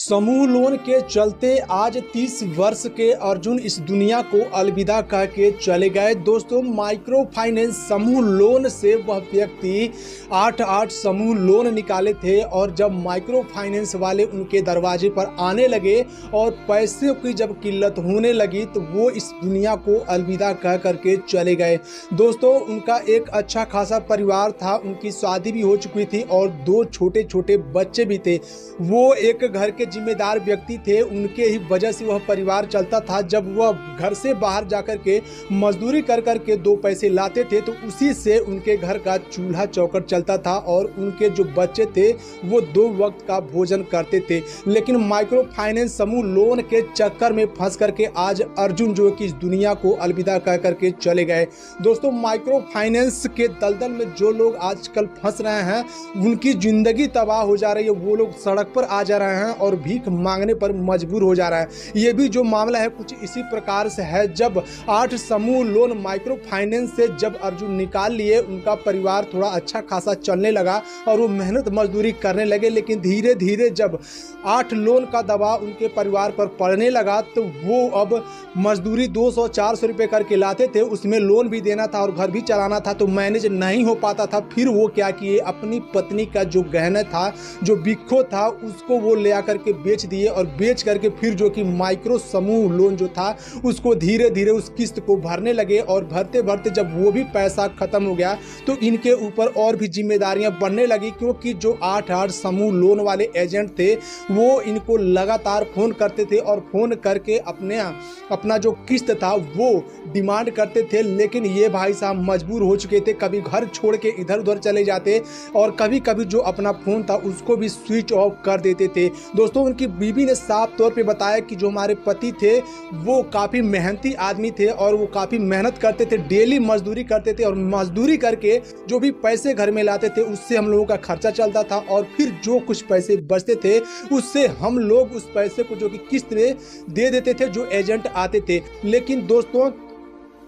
समूह लोन के चलते आज 30 वर्ष के अर्जुन इस दुनिया को अलविदा कह के चले गए। दोस्तों, माइक्रो फाइनेंस समूह लोन से वह व्यक्ति 8 समूह लोन निकाले थे और जब माइक्रो फाइनेंस वाले उनके दरवाजे पर आने लगे और पैसे की जब किल्लत होने लगी तो वो इस दुनिया को अलविदा कह करके चले गए। दोस्तों, उनका एक अच्छा खासा परिवार था, उनकी शादी भी हो चुकी थी और 2 छोटे छोटे बच्चे भी थे। वो एक घर के जिम्मेदार व्यक्ति थे, उनके ही वजह से वह परिवार चलता था। जब वह घर से बाहर जाकर के मजदूरी कर कर के 2 पैसे लाते थे तो उसी से उनके घर का चूल्हा चौकट चलता था और उनके जो बच्चे थे वो 2 वक्त का भोजन करते थे। लेकिन माइक्रो फाइनेंस समूह लोन के चक्कर में फंस करके आज अर्जुन जो कि इस दुनिया को अलविदा कह करके चले गए। दोस्तों, माइक्रो फाइनेंस के दलदल में जो लोग आजकल फंस रहे हैं उनकी जिंदगी तबाह हो जा रही है। वो लोग सड़क पर आ जा रहे हैं और भीख मांगने पर मजबूर हो जा रहा है। ये भी जो मामला है कुछ इसी प्रकार से है। जब 8 समूह लोन माइक्रो फाइनेंस से जब अर्जुन निकाल लिए, उनका परिवार थोड़ा अच्छा खासा चलने लगा और वो मेहनत मजदूरी करने लगे। लेकिन धीरे धीरे जब 8 लोन का दबाव उनके परिवार पर पड़ने लगा तो वो अब मजदूरी 200-400 रुपये करके लाते थे, उसमें लोन भी देना था और घर भी चलाना था, तो मैनेज नहीं हो पाता था। फिर वो क्या किए, अपनी पत्नी का जो गहना था, जो बिक्खो था, उसको वो ले आकर के बेच दिए और बेच करके फिर जो कि माइक्रो समूह लोन जो था उसको धीरे धीरे उस किस्त को भरने लगे। और भरते भरते जब वो भी पैसा खत्म हो गया तो इनके ऊपर और भी जिम्मेदारियां बढ़ने लगी, क्योंकि जो 8 समूह लोन वाले एजेंट थे वो इनको लगातार फोन करते थे और फोन करके अपना जो किस्त था वो डिमांड करते थे। लेकिन ये भाई साहब मजबूर हो चुके थे, कभी घर छोड़ के इधर उधर चले जाते और कभी कभी जो अपना फोन था उसको भी स्विच ऑफ कर देते थे। दोस्तों, उनकी बीवी ने साफ तौर पे बताया कि जो हमारे पति थे वो काफ़ी मेहनती आदमी थे और वो काफ़ी मेहनत करते थे, डेली मजदूरी करते थे और मजदूरी करके जो भी पैसे घर में लाते थे उससे हम लोगों का खर्चा चलता था और फिर जो कुछ पैसे बचते थे उससे हम लोग उस पैसे को जो कि किस्त में दे देते थे जो एजेंट आते थे। लेकिन दोस्तों,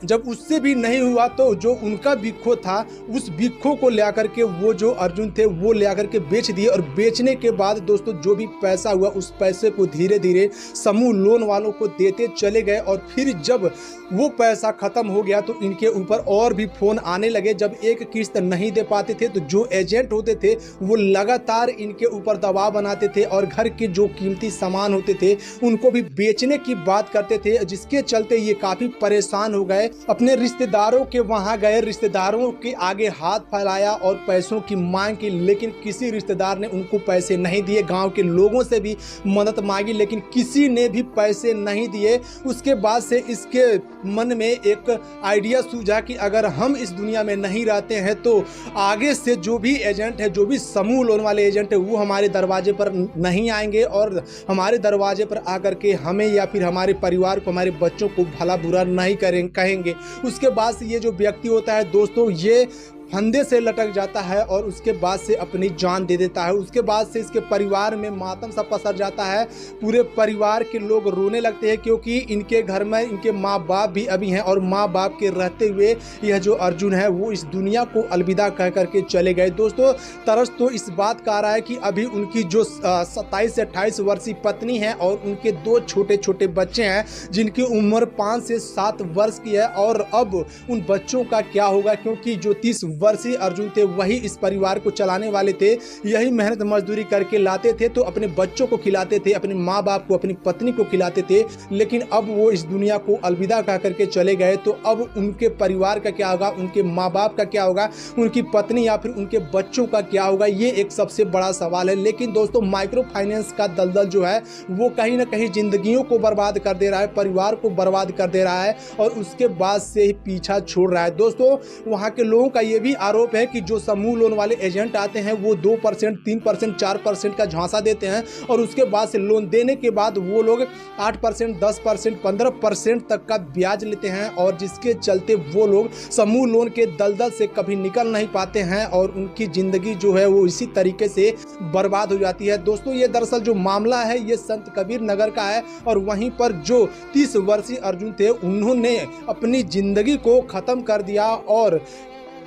जब उससे भी नहीं हुआ तो जो उनका बिक्खो था उस बिक्खो को ले आकर के वो जो अर्जुन थे वो ले आकर के बेच दिए। और बेचने के बाद दोस्तों जो भी पैसा हुआ उस पैसे को धीरे धीरे समूह लोन वालों को देते चले गए। और फिर जब वो पैसा खत्म हो गया तो इनके ऊपर और भी फोन आने लगे। जब एक किस्त नहीं दे पाते थे तो जो एजेंट होते थे वो लगातार इनके ऊपर दबाव बनाते थे और घर के जो कीमती सामान होते थे उनको भी बेचने की बात करते थे, जिसके चलते ये काफ़ी परेशान हो गए। अपने रिश्तेदारों के वहां गए, रिश्तेदारों के आगे हाथ फैलाया और पैसों की मांग की, लेकिन किसी रिश्तेदार ने उनको पैसे नहीं दिए। गांव के लोगों से भी मदद मांगी लेकिन किसी ने भी पैसे नहीं दिए। उसके बाद से इसके मन में एक आइडिया सूझा कि अगर हम इस दुनिया में नहीं रहते हैं तो आगे से जो भी एजेंट है, जो भी समूह लोन वाले एजेंट है, वो हमारे दरवाजे पर नहीं आएंगे और हमारे दरवाजे पर आकर के हमें या फिर हमारे परिवार को, हमारे बच्चों को भला बुरा नहीं कहेंगे। उसके बाद से ये जो व्यक्ति होता है दोस्तों, ये फंदे से लटक जाता है और उसके बाद से अपनी जान दे देता है। उसके बाद से इसके परिवार में मातम सा पसर जाता है। पूरे परिवार के लोग रोने लगते हैं क्योंकि इनके घर में इनके माँ बाप भी अभी हैं और माँ बाप के रहते हुए यह जो अर्जुन है वो इस दुनिया को अलविदा कह करके चले गए। दोस्तों, तरस तो इस बात का आ रहा है कि अभी उनकी जो 27 से 28 वर्षीय पत्नी है और उनके 2 छोटे छोटे बच्चे हैं जिनकी उम्र 5 से 7 वर्ष की है। और अब उन बच्चों का क्या होगा, क्योंकि जो 30 वर्षीय अर्जुन थे वही इस परिवार को चलाने वाले थे। यही मेहनत मजदूरी करके लाते थे तो अपने बच्चों को खिलाते थे, अपने माँ बाप को, अपनी पत्नी को खिलाते थे। लेकिन अब वो इस दुनिया को अलविदा कह करके चले गए तो अब उनके परिवार का क्या होगा, उनके माँ बाप का क्या होगा, उनकी पत्नी या फिर उनके बच्चों का क्या होगा, ये एक सबसे बड़ा सवाल है। लेकिन दोस्तों, माइक्रो फाइनेंस का दलदल जो है वो कहीं ना कहीं जिंदगियों को बर्बाद कर दे रहा है, परिवार को बर्बाद कर दे रहा है और उसके बाद से ही पीछा छोड़ रहा है। दोस्तों, वहाँ के लोगों का ये भी आरोप है कि जो समूह लोन वाले एजेंट आते हैं वो 2%, 3%, 4% का झांसा देते हैं और उसके बाद से लोन देने के बाद वो लोग 8%, 10%, 15% तक का ब्याज लेते हैं और जिसके चलते वो लोग समूह लोन के दलदल से कभी निकल नहीं पाते हैं और उनकी ज़िंदगी जो है वो इसी तरीके से बर्बाद हो जाती है। दोस्तों, ये दरअसल जो मामला है ये संत कबीर नगर का है और वहीं पर जो 30 वर्षीय अर्जुन थे उन्होंने अपनी ज़िंदगी को ख़त्म कर दिया और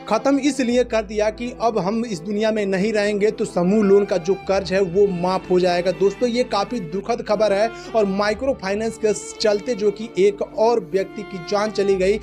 ख़त्म इसलिए कर दिया कि अब हम इस दुनिया में नहीं रहेंगे तो समूह लोन का जो कर्ज है वो माफ़ हो जाएगा। दोस्तों ये काफ़ी दुखद खबर है और माइक्रो फाइनेंस के चलते जो कि एक और व्यक्ति की जान चली गई,